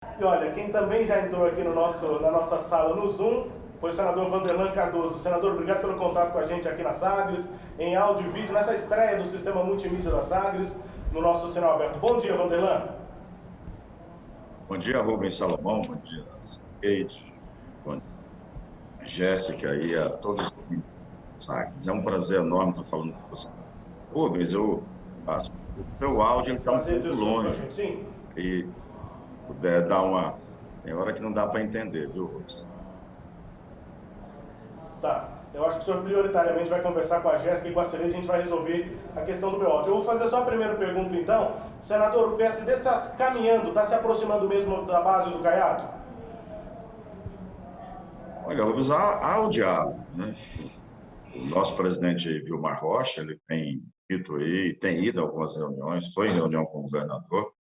E olha, quem também já entrou aqui no na nossa sala no Zoom foi o senador Vanderlan Cardoso. Senador, obrigado pelo contato com a gente aqui na Sagres, em áudio e vídeo, nessa estreia do sistema multimídia da Sagres, no nosso sinal aberto. Bom dia, Vanderlan. Bom dia, Rubens Salomão, bom dia, Kate, bom dia, Jéssica e a todos os ouvintes do Sagres. É um prazer enorme estar falando com vocês. Rubens, o seu áudio está um Prazer pouco ter o senhor com a longe gente. Sim, e puder dar uma... Tem hora que não dá para entender, viu, Rubens? tá. Eu acho que o senhor prioritariamente vai conversar com a Jéssica e com a Celeste, a gente vai resolver a questão do meu áudio. Eu vou fazer só a primeira pergunta, então. Senador, o PSD está caminhando, está se aproximando mesmo da base do Caiado? Olha, Rubens, há o diálogo, né? O nosso presidente Vilmar Rocha, ele tem dito aí, tem ido a algumas reuniões, foi em reunião com o governador,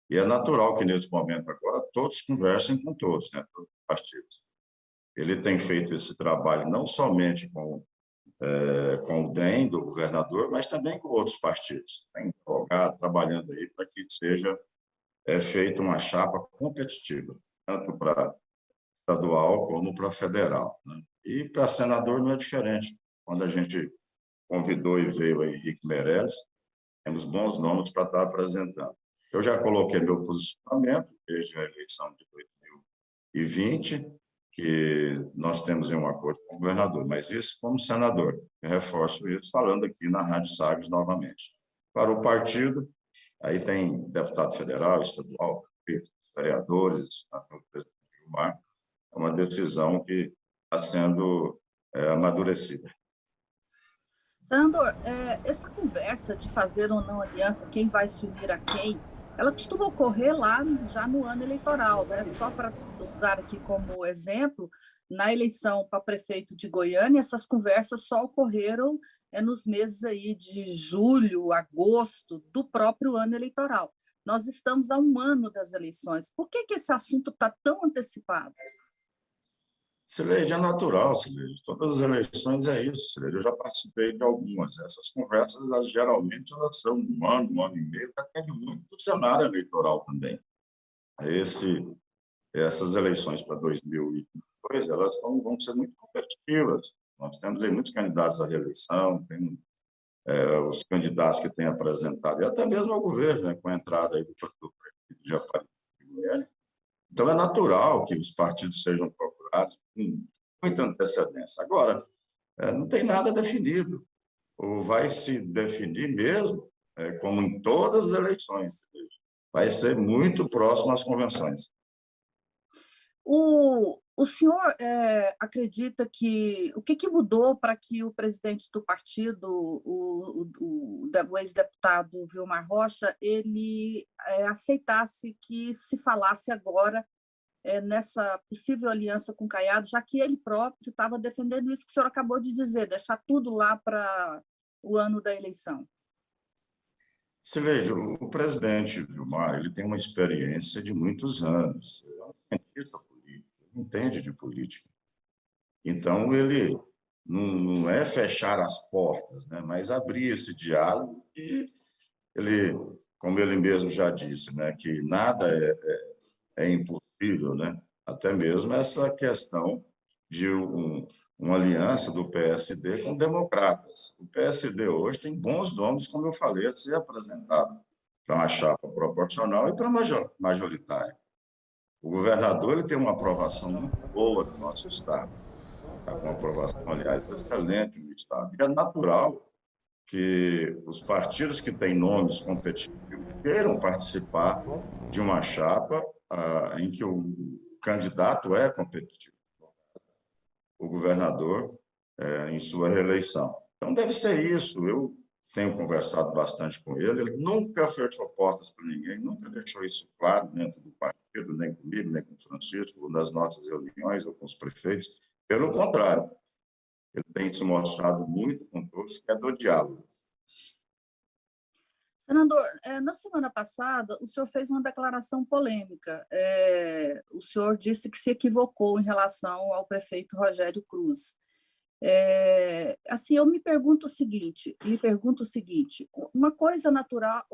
e é natural que, nesse momento agora, todos conversem com todos, né? Todos os partidos. Ele tem feito esse trabalho não somente com o DEM, do governador, mas também com outros partidos. Tem trabalhando aí para que seja feita uma chapa competitiva, tanto para estadual como para federal, né? E para senador não é diferente. Quando a gente convidou e veio o Henrique Meirelles, temos bons nomes para estar apresentando. Eu já coloquei meu posicionamento desde a eleição de 2020, que nós temos um acordo com o governador, mas isso como senador. Eu reforço isso falando aqui na Rádio Sagres novamente. Para o partido, aí tem deputado federal, estadual, vereadores, o presidente Gilmar, é uma decisão que está sendo amadurecida. Senador, essa conversa de fazer ou não aliança, quem vai se unir a quem, ela costuma ocorrer lá já no ano eleitoral, né? Só para usar aqui como exemplo, na eleição para prefeito de Goiânia, essas conversas só ocorreram nos meses aí de julho, agosto do próprio ano eleitoral. Nós estamos a um ano das eleições. Por que esse assunto está tão antecipado? Sileide, é natural, Sileide. Todas as eleições é isso, Sileide. Eu já participei de algumas. Essas conversas, geralmente, elas são um ano e meio, depende muito do cenário eleitoral também. Essas eleições para 2022, elas vão ser muito competitivas. Nós temos aí muitos candidatos à reeleição, tem os candidatos que têm apresentado, e até mesmo ao governo, né, com a entrada aí do prefeito de Aparecida. Então, é natural que os partidos sejam procurados com muita antecedência. Agora, não tem nada definido, ou vai se definir mesmo, como em todas as eleições, vai ser muito próximo às convenções. O senhor acredita que o que mudou para que o presidente do partido, o ex-deputado Vilmar Rocha, ele aceitasse que se falasse agora nessa possível aliança com o Caiado, já que ele próprio estava defendendo isso que o senhor acabou de dizer, deixar tudo lá para o ano da eleição? Sileide, o presidente Vilmar, ele tem uma experiência de muitos anos, é um cientista político, ele entende de política. Então, ele não é fechar as portas, né, mas abrir esse diálogo e ele, como ele mesmo já disse, né, que nada é impossível, né? Até mesmo essa questão de uma aliança do PSD com democratas. O PSD hoje tem bons nomes, como eu falei, a ser apresentado para uma chapa proporcional e para majoritária. O governador ele tem uma aprovação muito boa no nosso Estado, está com uma aprovação, aliás, excelente no Estado. E é natural que os partidos que têm nomes competitivos queiram participar de uma chapa em que o candidato é competitivo, o governador, em sua reeleição. Então, deve ser isso. Eu tenho conversado bastante com ele, ele nunca fechou portas para ninguém, nunca deixou isso claro dentro do partido, nem comigo, nem com o Francisco, nas nossas reuniões ou com os prefeitos. Pelo contrário, ele tem se mostrado muito com todos, que é do diálogo. Senador, na semana passada, o senhor fez uma declaração polêmica. O senhor disse que se equivocou em relação ao prefeito Rogério Cruz. Assim, eu me pergunto o seguinte, uma coisa natural,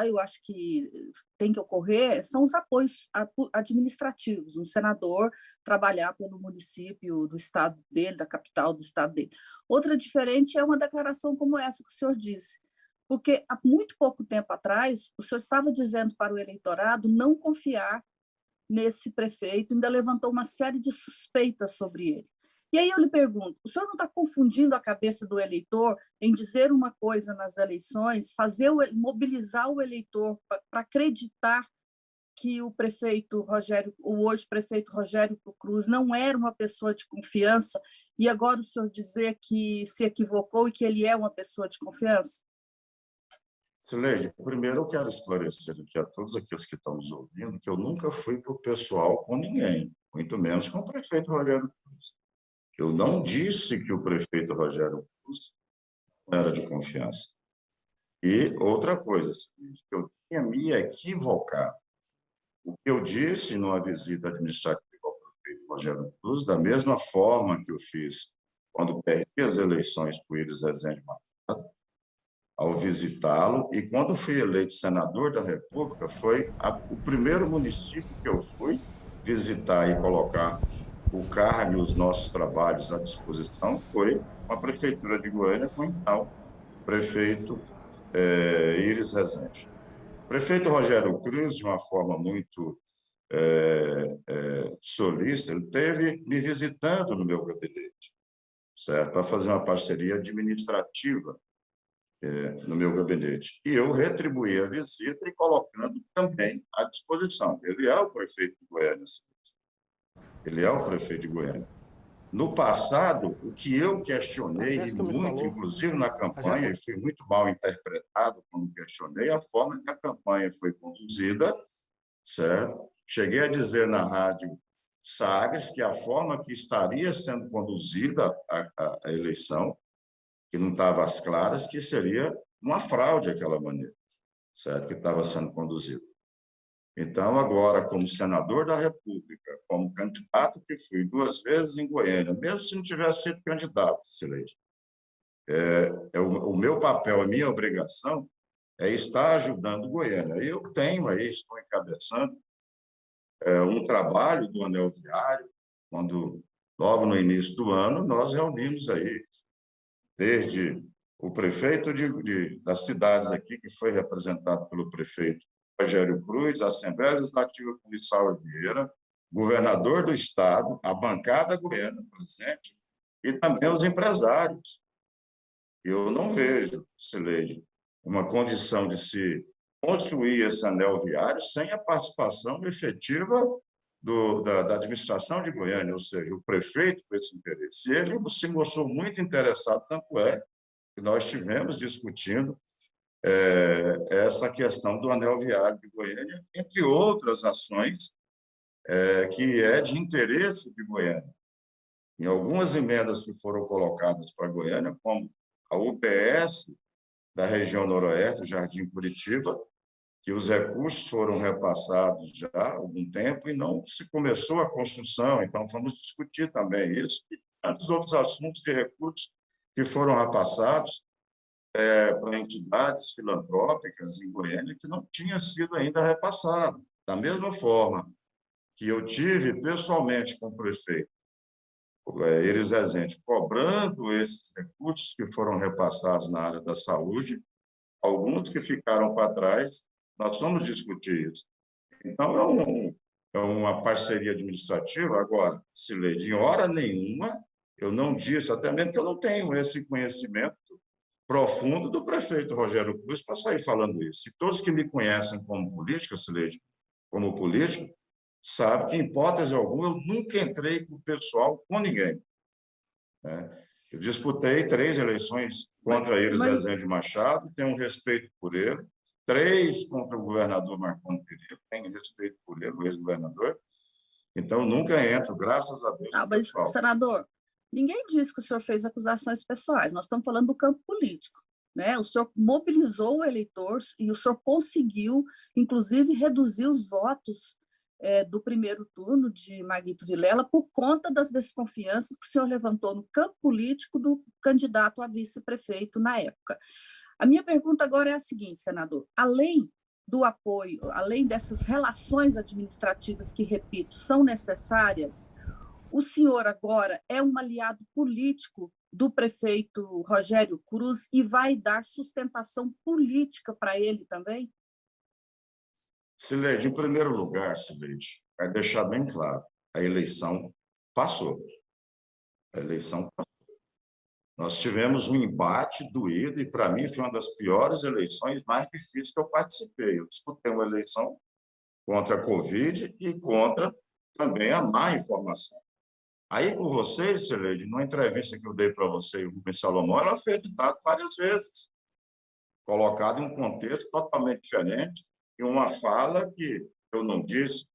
eu acho que tem que ocorrer, são os apoios administrativos, um senador trabalhar pelo município do estado dele, da capital do estado dele. Outra diferente é uma declaração como essa que o senhor disse, porque há muito pouco tempo atrás, o senhor estava dizendo para o eleitorado não confiar nesse prefeito, ainda levantou uma série de suspeitas sobre ele. E aí eu lhe pergunto, o senhor não está confundindo a cabeça do eleitor em dizer uma coisa nas eleições, mobilizar o eleitor para acreditar que o hoje prefeito Rogério Cruz não era uma pessoa de confiança, e agora o senhor dizer que se equivocou e que ele é uma pessoa de confiança? Sileide, primeiro eu quero esclarecer aqui a todos aqueles que estão nos ouvindo que eu nunca fui para o pessoal com ninguém, muito menos com o prefeito Rogério Cruz. Eu não disse que o prefeito Rogério Cruz não era de confiança. E outra coisa, eu tinha me equivocado. O que eu disse numa visita administrativa ao prefeito Rogério Cruz, da mesma forma que eu fiz quando perdi as eleições por Iris Rezende Machado, ao visitá-lo, e quando fui eleito senador da República, foi o primeiro município que eu fui visitar e colocar o cargo e os nossos trabalhos à disposição, foi a Prefeitura de Goiânia, com então prefeito Iris Rezende. O prefeito Rogério Cruz, de uma forma muito solícita, ele esteve me visitando no meu gabinete, certo? Para fazer uma parceria administrativa no meu gabinete. E eu retribuí a visita e colocando também à disposição. Ele é o prefeito de Goiânia. Ele é o prefeito de Goiânia. No passado, o que eu questionei muito, inclusive na campanha, e fui muito mal interpretado quando questionei a forma que a campanha foi conduzida, certo? Cheguei a dizer na rádio Sagres que a forma que estaria sendo conduzida a eleição, que não estava às claras, que seria uma fraude aquela maneira, certo? Que estava sendo conduzida. Então, agora, como senador da República, como candidato que fui 2 vezes em Goiânia, mesmo se não tivesse sido candidato, Sileide, o meu papel, a minha obrigação é estar ajudando Goiânia. Eu tenho aí, estou encabeçando um trabalho do Anel Viário, quando, logo no início do ano, nós reunimos aí, desde o prefeito das cidades aqui, que foi representado pelo prefeito Rogério Cruz, a Assembleia Legislativa com Lissauer Vieira, governador do estado, a bancada goiana presente e também os empresários. Eu não vejo, Sileide, uma condição de se construir esse anel viário sem a participação efetiva da administração de Goiânia, ou seja, o prefeito com esse interesse. Ele se mostrou muito interessado, tanto é que nós estivemos discutindo essa questão do anel viário de Goiânia, entre outras ações que é de interesse de Goiânia. Em algumas emendas que foram colocadas para Goiânia, como a UPS da região noroeste, o Jardim Curitiba, que os recursos foram repassados já há algum tempo e não se começou a construção, então vamos discutir também isso e tantos outros assuntos de recursos que foram repassados para entidades filantrópicas em Goiânia que não tinha sido ainda repassado. Da mesma forma que eu tive pessoalmente com o prefeito Iris Rezende, cobrando esses recursos que foram repassados na área da saúde, alguns que ficaram para trás, nós vamos discutir isso. Então, é uma parceria administrativa. Agora, Sileide, em hora nenhuma, eu não disse, até mesmo que eu não tenho esse conhecimento profundo do prefeito Rogério Cruz para sair falando isso. E todos que me conhecem como político, Sileide, como político, sabem que, em hipótese alguma, eu nunca entrei para o pessoal com ninguém. Eu disputei 3 eleições contra Iris Rezende Machado, tenho um respeito por ele, 3 contra o governador Marconi Perillo, tenho respeito por ele, o ex-governador. Então, nunca entro, graças a Deus. Mas, senador, ninguém diz que o senhor fez acusações pessoais, nós estamos falando do campo político, né? O senhor mobilizou o eleitor e o senhor conseguiu, inclusive, reduzir os votos do primeiro turno de Maguito Vilela por conta das desconfianças que o senhor levantou no campo político do candidato a vice-prefeito na época. A minha pergunta agora é a seguinte, senador: além do apoio, além dessas relações administrativas que, repito, são necessárias, o senhor agora é um aliado político do prefeito Rogério Cruz e vai dar sustentação política para ele também? Sileide, em primeiro lugar, Sileide, vai deixar bem claro, a eleição passou. A eleição passou. Nós tivemos um embate doído e, para mim, foi uma das piores eleições mais difíceis que eu participei. Eu disputei uma eleição contra a Covid e contra também a má informação. Aí, com vocês, Sileide, numa entrevista que eu dei para você e o Rubens Salomão, ela foi editada várias vezes, colocada em um contexto totalmente diferente, e uma fala que eu não disse.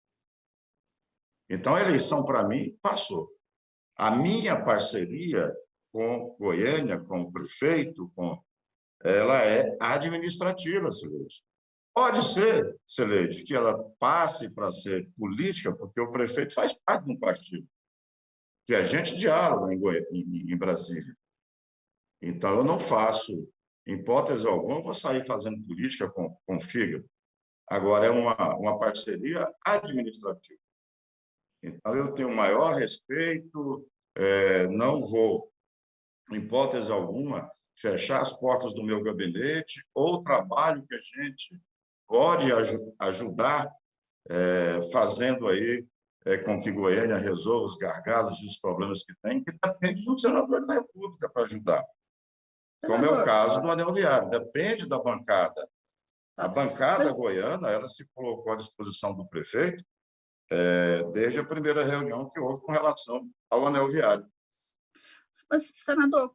Então, a eleição, para mim, passou. A minha parceria com Goiânia, com o prefeito, ela é administrativa, Sileide. Pode ser, Sileide, que ela passe para ser política, porque o prefeito faz parte de um partido, que a gente dialoga em Brasília. Então, eu não faço, em hipótese alguma, vou sair fazendo política com fígado. Agora, é uma parceria administrativa. Então, eu tenho o maior respeito, não vou, em hipótese alguma, fechar as portas do meu gabinete ou o trabalho que a gente pode ajudar fazendo aí com que Goiânia resolva os gargalos e os problemas que tem, que depende de um senador da República para ajudar. Como é o caso do Anel Viário, depende da bancada. A bancada goiana, ela se colocou à disposição do prefeito desde a primeira reunião que houve com relação ao Anel Viário. Mas, senador,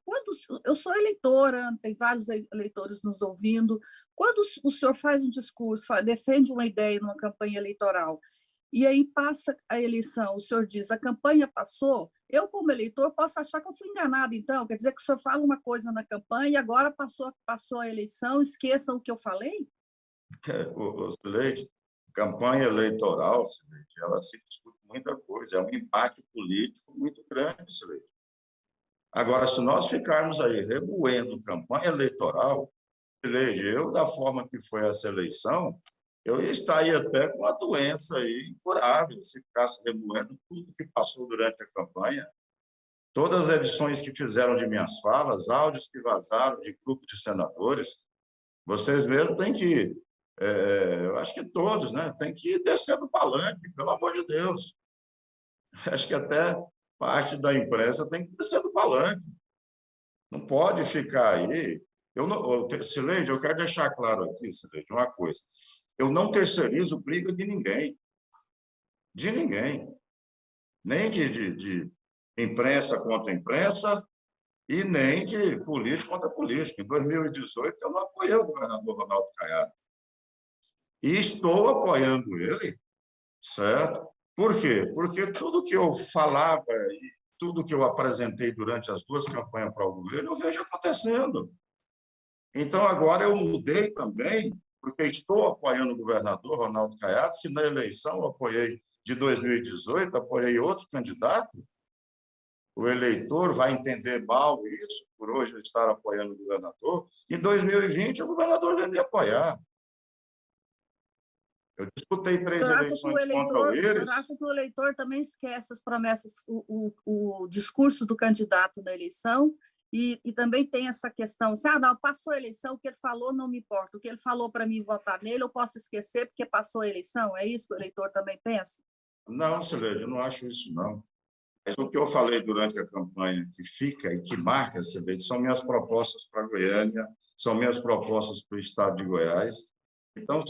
eu sou eleitora, tem vários eleitores nos ouvindo, quando o senhor faz um discurso, defende uma ideia numa campanha eleitoral, e aí passa a eleição, o senhor diz, a campanha passou, eu, como eleitor, posso achar que eu fui enganado, então, quer dizer que o senhor fala uma coisa na campanha e agora passou a eleição, esqueçam o que eu falei? Sileide, campanha eleitoral, Sileide, ela se discute muita coisa, é um embate político muito grande, Sileide. Agora, se nós ficarmos aí remoendo campanha eleitoral, Sileide, eu, da forma que foi essa eleição, eu estaria até com uma doença aí incurável, se ficasse remoendo tudo que passou durante a campanha. Todas as edições que fizeram de minhas falas, áudios que vazaram de grupo de senadores, vocês mesmos têm que, eu acho que todos, né, têm que descer do palanque, pelo amor de Deus. Acho que até parte da imprensa tem que descer do palanque. Não pode ficar aí. Sileide, eu quero deixar claro aqui, Sileide, uma coisa. Eu não terceirizo briga de ninguém. De ninguém. Nem de imprensa contra imprensa e nem de político contra político. Em 2018, eu não apoiei o governador Ronaldo Caiado. E estou apoiando ele, certo? Por quê? Porque tudo que eu falava e tudo que eu apresentei durante as duas campanhas para o governo, eu vejo acontecendo. Então, agora eu mudei também, porque estou apoiando o governador Ronaldo Caiado. Se na eleição eu apoiei de 2018, apoiei outro candidato, o eleitor vai entender mal isso, por hoje eu estar apoiando o governador. Em 2020, o governador veio me apoiar. Eu disputei 3 eleições contra o Íris. Você acha que o eleitor também esquece as promessas, o discurso do candidato na eleição e também tem essa questão, assim, não, passou a eleição, o que ele falou não me importa, o que ele falou para mim votar nele, eu posso esquecer porque passou a eleição? É isso que o eleitor também pensa? Não, Sileide, eu não acho isso, não. Mas o que eu falei durante a campanha que fica e que marca, Sileide, são minhas propostas para Goiânia, são minhas propostas para o estado de Goiás. Então,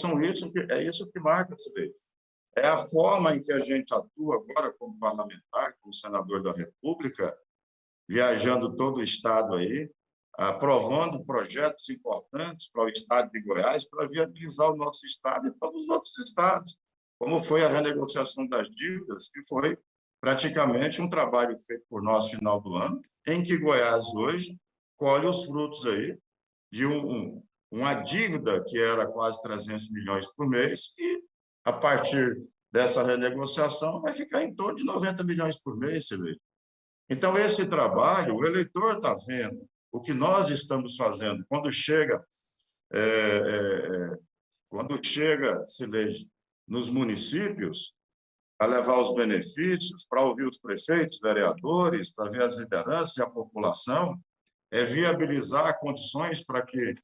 é isso que marca, Sileide. É a forma em que a gente atua agora como parlamentar, como senador da República, viajando todo o estado aí, aprovando projetos importantes para o estado de Goiás, para viabilizar o nosso estado e todos os outros estados, como foi a renegociação das dívidas, que foi praticamente um trabalho feito por nós no final do ano, em que Goiás hoje colhe os frutos aí de uma dívida que era quase 300 milhões por mês, e a partir dessa renegociação vai ficar em torno de 90 milhões por mês, Sileide. Então, esse trabalho, o eleitor está vendo o que nós estamos fazendo. Quando chega, Sileide, nos municípios, para levar os benefícios, para ouvir os prefeitos, vereadores, para ver as lideranças e a população, é viabilizar condições para que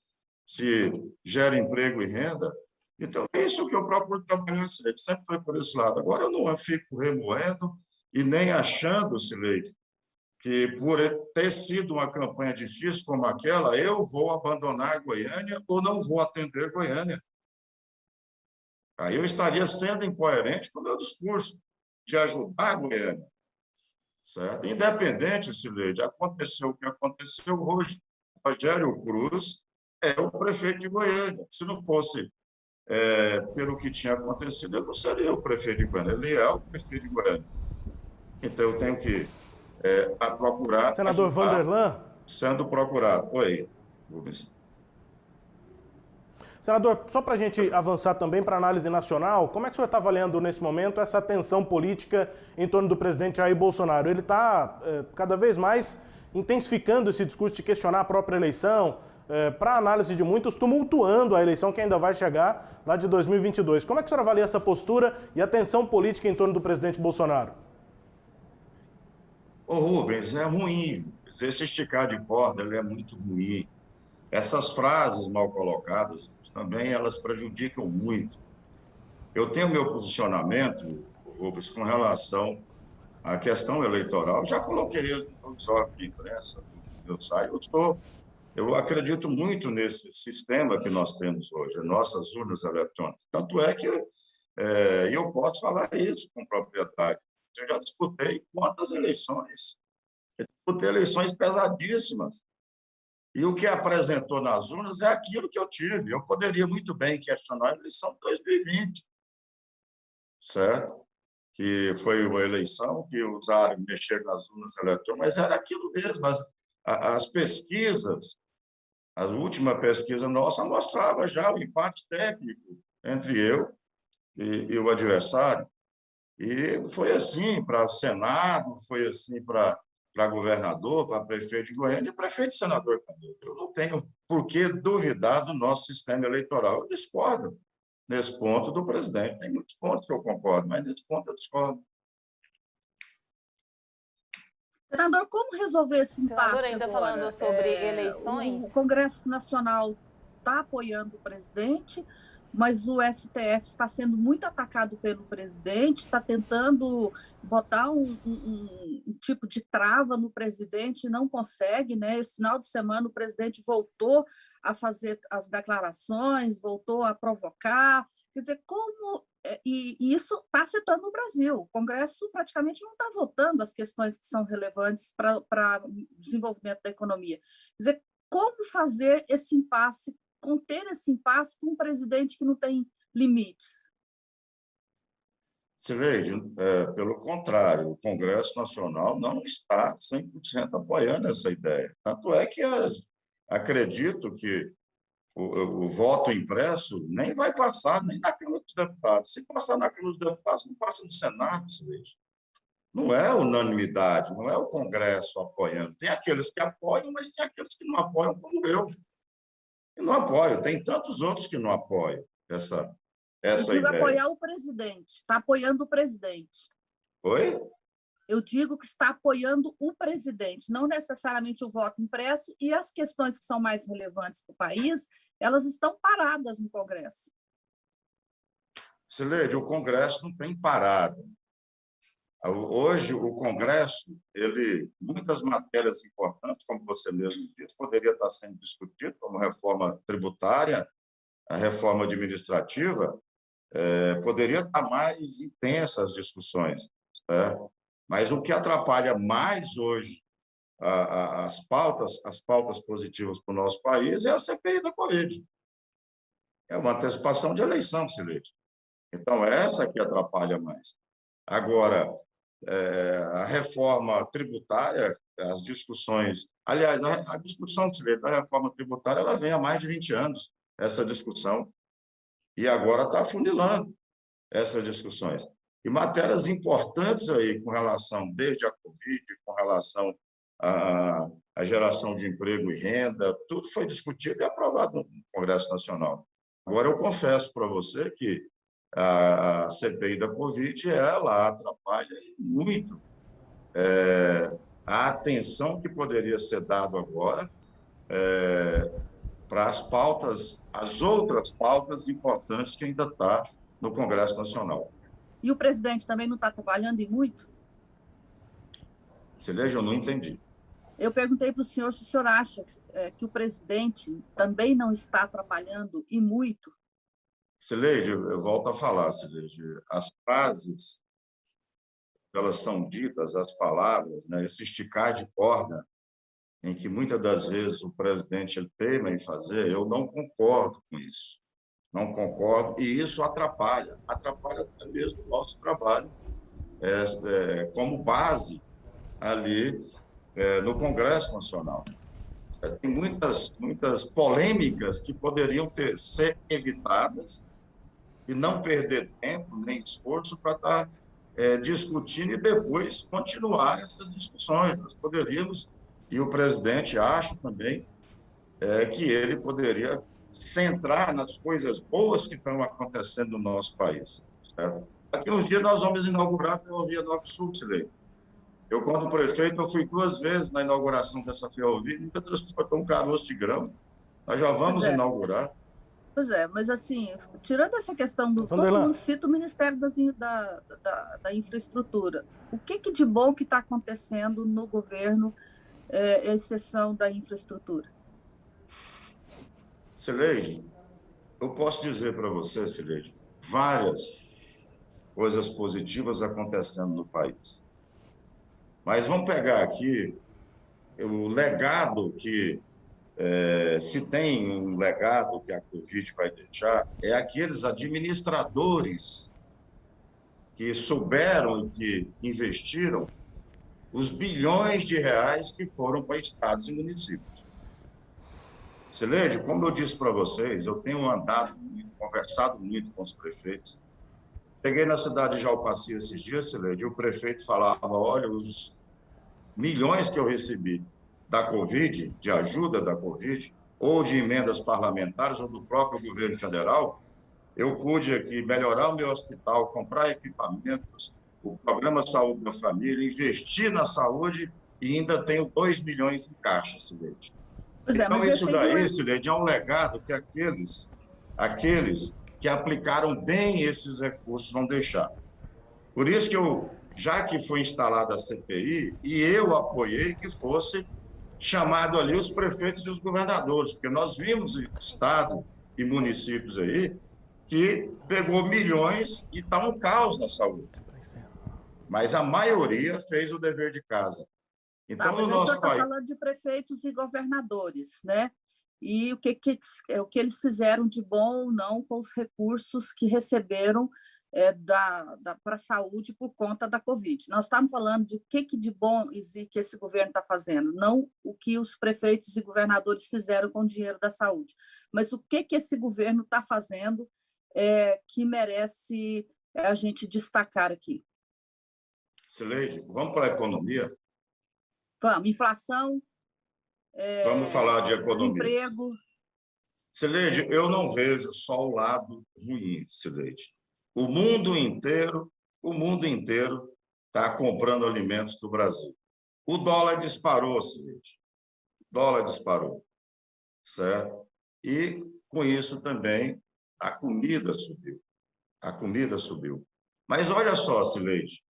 se gere emprego e renda. Então, é isso que eu procuro trabalhar, Sileide, sempre foi por esse lado. Agora, eu não fico remoendo e nem achando, Sileide, que por ter sido uma campanha difícil como aquela, eu vou abandonar Goiânia ou não vou atender Goiânia. Aí eu estaria sendo incoerente com o meu discurso de ajudar a Goiânia. Certo? Independente, Sileide, aconteceu o que aconteceu hoje. Rogério Cruz é o prefeito de Goiânia. Se não fosse pelo que tinha acontecido, ele não seria o prefeito de Goiânia. Ele é o prefeito de Goiânia. Então, eu tenho que procurar... Senador Vanderlan? Sendo procurado. Oi, Rubens. Senador, só para a gente avançar também para a análise nacional, como é que o senhor está avaliando nesse momento essa tensão política em torno do presidente Jair Bolsonaro? Ele está cada vez mais intensificando esse discurso de questionar a própria eleição, para a análise de muitos, tumultuando a eleição que ainda vai chegar lá de 2022. Como é que o senhor avalia essa postura e a tensão política em torno do presidente Bolsonaro? Ô Rubens, é ruim. Esse esticar de corda ele é muito ruim. Essas frases mal colocadas também elas prejudicam muito. Eu tenho meu posicionamento, Rubens, com relação à questão eleitoral. Já coloquei ele nos órgãos de imprensa do meu site. Eu acredito muito nesse sistema que nós temos hoje, nossas urnas eletrônicas. Tanto é que eu posso falar isso com propriedade. Eu já disputei quantas eleições? Eu disputei eleições pesadíssimas. E o que apresentou nas urnas é aquilo que eu tive. Eu poderia muito bem questionar a eleição de 2020, certo? Que foi uma eleição que usaram, mexer nas urnas eletrônicas, mas era aquilo mesmo. As pesquisas, a última pesquisa nossa mostrava já o empate técnico entre eu e o adversário. E foi assim para o Senado, foi assim para governador, para prefeito de Goiânia e prefeito e senador também. Eu não tenho por que duvidar do nosso sistema eleitoral. Eu discordo nesse ponto do presidente. Tem muitos pontos que eu concordo, mas nesse ponto eu discordo. Senador, como resolver esse impasse Senador, ainda agora? falando sobre eleições... O Congresso Nacional está apoiando o presidente, mas o STF está sendo muito atacado pelo presidente, está tentando botar um tipo de trava no presidente e não consegue, né? Esse final de semana o presidente voltou a fazer as declarações, voltou a provocar. Quer dizer, como... E isso está afetando o Brasil. O Congresso praticamente não está votando as questões que são relevantes para o desenvolvimento da economia. Quer dizer, como fazer esse impasse, conter esse impasse com um presidente que não tem limites? Sileide, pelo contrário, o Congresso Nacional não está 100% apoiando essa ideia. Tanto é que acredito que o voto impresso nem vai passar nem na Câmara dos Deputados. Se passar na Câmara dos Deputados, não passa no Senado, Sileide. Não é unanimidade, não é o Congresso apoiando. Tem aqueles que apoiam, mas tem aqueles que não apoiam, como eu. E não apoio. Tem tantos outros que não apoiam essa ideia. Apoiar o presidente. Está apoiando o presidente. Oi? Eu digo que está apoiando o presidente, não necessariamente o voto impresso, e as questões que são mais relevantes para o país, elas estão paradas no Congresso. Sileide, o Congresso não tem parado. Hoje, o Congresso, muitas matérias importantes, como você mesmo disse, poderia estar sendo discutido, como a reforma tributária, a reforma administrativa, poderia estar mais intensa as discussões, certo? Mas o que atrapalha mais hoje as pautas positivas para o nosso país é a CPI da Covid. É uma antecipação de eleição, Sileide. Então, é essa que atrapalha mais. Agora, a reforma tributária, as discussões... Aliás, a discussão, Sileide, da reforma tributária, ela vem há mais de 20 anos, essa discussão, e agora está afunilando essas discussões. E matérias importantes aí com relação, desde a Covid, com relação à geração de emprego e renda, tudo foi discutido e aprovado no Congresso Nacional. Agora, eu confesso para você que a CPI da Covid, ela atrapalha muito a atenção que poderia ser dada agora para as pautas, as outras pautas importantes que ainda está no Congresso Nacional. E o presidente também não está trabalhando e muito? Cileide, eu não entendi. Eu perguntei para o senhor se o senhor acha que o presidente também não está trabalhando e muito? Cileide, eu volto a falar, Cileide, as frases, elas são ditas, as palavras, né, esse esticar de corda, em que muitas das vezes o presidente ele teima em fazer, eu não concordo com isso. Não concordo, e isso atrapalha até mesmo o nosso trabalho como base ali no Congresso Nacional. Tem muitas polêmicas que poderiam ser evitadas e não perder tempo nem esforço para estar discutindo e depois continuar essas discussões. Nós poderíamos, e o presidente acha também, que ele poderia centrar nas coisas boas que estão acontecendo no nosso país. Certo? Daqui uns dias nós vamos inaugurar a Ferrovia Norte-Sul, Cileide. Eu, quando prefeito, eu fui 2 vezes na inauguração dessa ferrovia, nunca transportou um caroço de grama. Nós já vamos inaugurar. Pois é, mas assim, tirando essa questão do... Todo mundo cita o Ministério da Infraestrutura. O que de bom que está acontecendo no governo, exceção da infraestrutura? Cileide, eu posso dizer para você, Cileide, várias coisas positivas acontecendo no país. Mas vamos pegar aqui o legado que, se tem um legado que a Covid vai deixar, é aqueles administradores que souberam e que investiram os bilhões de reais que foram para estados e municípios. Cileide, como eu disse para vocês, eu tenho andado muito, conversado muito com os prefeitos. Cheguei na cidade de Jalpaci esses dias, Cileide, e o prefeito falava, olha, os milhões que eu recebi da Covid, de ajuda da Covid, ou de emendas parlamentares, ou do próprio governo federal, eu pude aqui melhorar o meu hospital, comprar equipamentos, o programa Saúde da Família, investir na saúde e ainda tenho 2 milhões em caixa, Cileide. Então, isso daí, Cileide, é um legado que aqueles que aplicaram bem esses recursos vão deixar. Por isso que já que foi instalada a CPI, e eu apoiei que fosse chamado ali os prefeitos e os governadores, porque nós vimos estado e municípios aí que pegou milhões e está um caos na saúde. Mas a maioria fez o dever de casa. Então, no nosso país... está falando de prefeitos e governadores, né? E o que eles fizeram de bom ou não com os recursos que receberam para a saúde por conta da Covid. Nós estamos falando de o que de bom que esse governo está fazendo, não o que os prefeitos e governadores fizeram com o dinheiro da saúde, mas o que esse governo está fazendo que merece a gente destacar aqui. Cileide, vamos para a economia? Vamos, inflação, vamos falar de economia. Desemprego. Cileide, eu não vejo só o lado ruim, Cileide. O mundo inteiro está comprando alimentos do Brasil. O dólar disparou, Cileide. O dólar disparou, certo? E, com isso, também, a comida subiu. A comida subiu. Mas olha só, Cileide,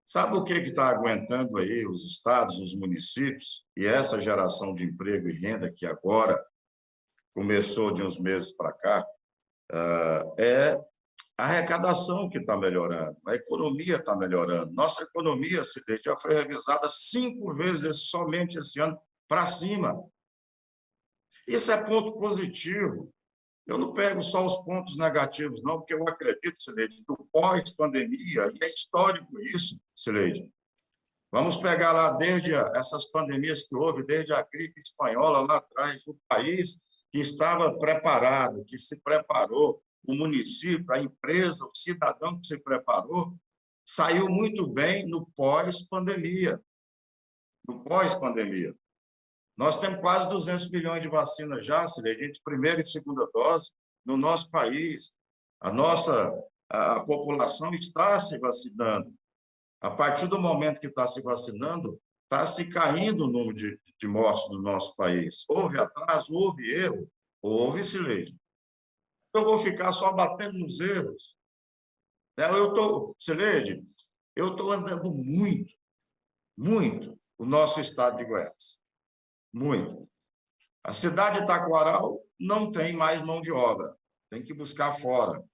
sabe o que está aguentando aí os estados, os municípios, e essa geração de emprego e renda que agora começou de uns meses para cá, é a arrecadação que está melhorando, a economia está melhorando. Nossa economia, Cileide, já foi revisada 5 vezes somente esse ano para cima. Isso é ponto positivo. Eu não pego só os pontos negativos, não, porque eu acredito, Cileide, que o pós-pandemia, e é histórico isso, Cileide. Vamos pegar lá desde essas pandemias que houve, desde a gripe espanhola lá atrás, o país que estava preparado, que se preparou, o município, a empresa, o cidadão que se preparou, saiu muito bem no pós-pandemia. No pós-pandemia. Nós temos quase 200 milhões de vacinas já, entre primeira e segunda dose, no nosso país. A população está se vacinando. A partir do momento que está se vacinando, está se caindo o número de mortes no nosso país. Houve atraso, houve erro, houve, Cileide. Eu vou ficar só batendo nos erros. Cileide, eu estou andando muito o nosso estado de Goiás. Muito. A cidade de Taquaral não tem mais mão de obra. Tem que buscar fora.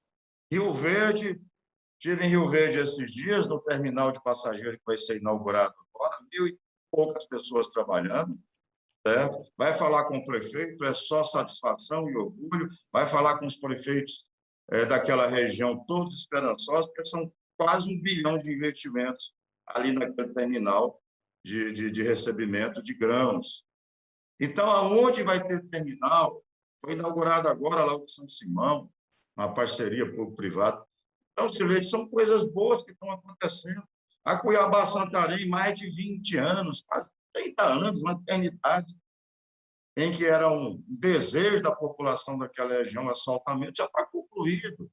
Rio Verde, estive em Rio Verde esses dias, no terminal de passageiros que vai ser inaugurado agora, 1.000 e poucas pessoas trabalhando. Vai falar com o prefeito, é só satisfação e orgulho. Vai falar com os prefeitos daquela região, todos esperançosos, porque são quase 1 bilhão de investimentos ali naquele terminal de recebimento de grãos. Então, aonde vai ter terminal, foi inaugurado agora lá o São Simão, uma parceria público-privada. Então, Cileide, são coisas boas que estão acontecendo. A Cuiabá-Santarém, mais de 20 anos, quase 30 anos, uma eternidade, em que era um desejo da população daquela região, assaltamento, já está concluído.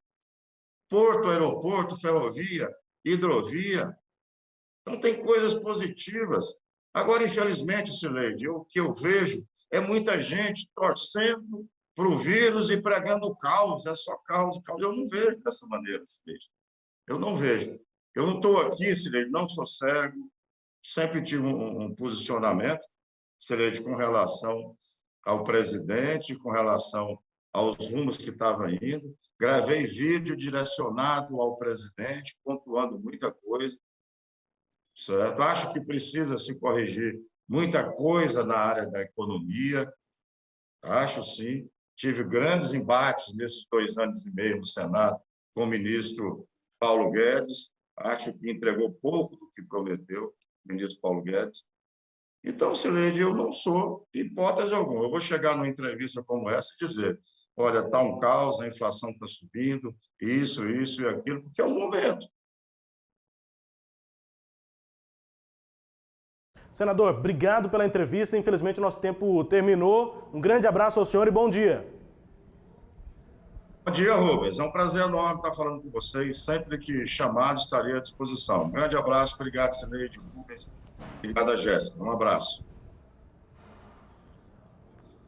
Porto, aeroporto, ferrovia, hidrovia. Então, tem coisas positivas. Agora, infelizmente, Cileide, o que eu vejo é muita gente torcendo para o vírus e pregando caos, é só caos, caos. Eu não vejo dessa maneira, Cileide. Eu não vejo. Eu não estou aqui, Cileide, não sou cego, sempre tive um posicionamento, Cileide, com relação ao presidente, com relação aos rumos que estava indo. Gravei vídeo direcionado ao presidente, pontuando muita coisa. Certo? Acho que precisa se corrigir muita coisa na área da economia. Acho, sim. Tive grandes embates nesses 2 anos e meio no Senado com o ministro Paulo Guedes. Acho que entregou pouco do que prometeu o ministro Paulo Guedes. Então, Cileide, eu não sou hipótese alguma. Eu vou chegar numa entrevista como essa e dizer, olha, está um caos, a inflação está subindo, isso e aquilo, porque é o momento. Senador, obrigado pela entrevista. Infelizmente, o nosso tempo terminou. Um grande abraço ao senhor e bom dia. Bom dia, Rubens. É um prazer enorme estar falando com vocês. Sempre que chamado, estarei à disposição. Um grande abraço. Obrigado, Cileide, Rubens. Obrigado, Jéssica. Um abraço.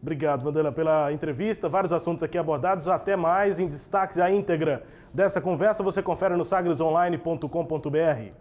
Obrigado, Vanderlan, pela entrevista. Vários assuntos aqui abordados. Até mais. Em destaques, a íntegra dessa conversa você confere no sagresonline.com.br.